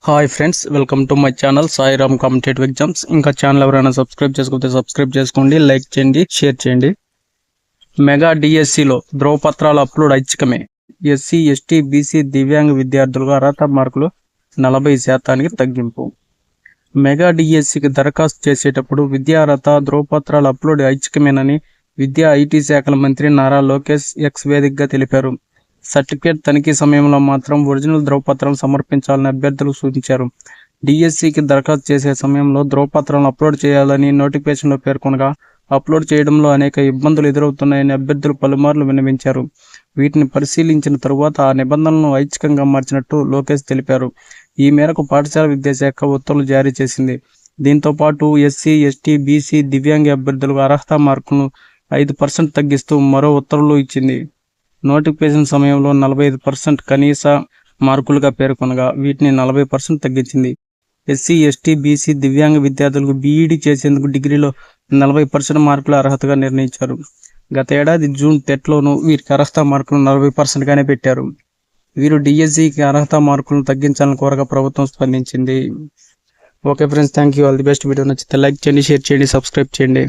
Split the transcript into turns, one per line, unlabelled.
Hi friends, welcome to my channel Sairam competitive exams. ఇంకా channel ఎవరైనా subscribe చేసుకోకపోతే subscribe చేసుకోండి, లైక్ చేయండి, షేర్ చేయండి. మెగా డిఎస్సిలో ధ్రువపత్రాల అప్లోడ్ ఐచ్ఛికమే. ఎస్సీ, ఎస్టీ, బీసీ, దివ్యాంగ విద్యార్థులుగా అర్హత మార్కులు 40% తగ్గింపు. మెగా డిఎస్సికి దరఖాస్తు చేసేటప్పుడు విద్యా అర్హత ధ్రువపత్రాల అప్లోడ్ ఐచ్ఛికమేనని విద్యా ఐటీ శాఖల మంత్రి నారా లోకేష్ ఎక్స్ వేదికగా తెలిపారు. సర్టిఫికేట్ తనిఖీ సమయంలో మాత్రం ఒరిజినల్ ధ్రువపత్రాలను సమర్పించాలని అభ్యర్థులకు సూచించారు. డిఎస్సికి దరఖాస్తు చేసే సమయంలో ధ్రువపత్రాలను అప్లోడ్ చేయాలని నోటిఫికేషన్లో పేర్కొనగా అప్లోడ్ చేయడంలో అనేక ఇబ్బందులు ఎదురవుతున్నాయని అభ్యర్థులు పలుమార్లు విన్నవించారు. వీటిని పరిశీలించిన తరువాత ఆ నిబంధనలను ఐచ్ఛికంగా మార్చినట్టు లోకేష్ తెలిపారు. ఈ మేరకు పాఠశాల విద్యాశాఖ ఉత్తర్వులు జారీ చేసింది. దీంతో పాటు ఎస్సీ, ఎస్టీ, బీసీ, దివ్యాంగ అభ్యర్థులకు అర్హత మార్కులను 5% తగ్గిస్తూ మరో ఉత్తర్వులు ఇచ్చింది. నోటిఫికేషన్ సమయంలో 45% కనీస మార్కులుగా పేర్కొనగా వీటిని 40% తగ్గించింది. ఎస్సీ, ఎస్టీ, బీసీ, దివ్యాంగ విద్యార్థులకు బీఈడీ చేసేందుకు డిగ్రీలో 40% మార్కుల అర్హతగా నిర్ణయించారు. గత ఏడాది జూన్ టెట్లోనూ వీరికి అర్హత మార్కులను 40%గానే పెట్టారు. వీరు డిఎస్సికి అర్హత మార్కులను తగ్గించాలని కోరగా ప్రభుత్వం స్పందించింది. Okay friends, thank you. All the best. Video నచ్చితే లైక్ చేయండి, షేర్ చేయండి, సబ్స్క్రైబ్ చేయండి.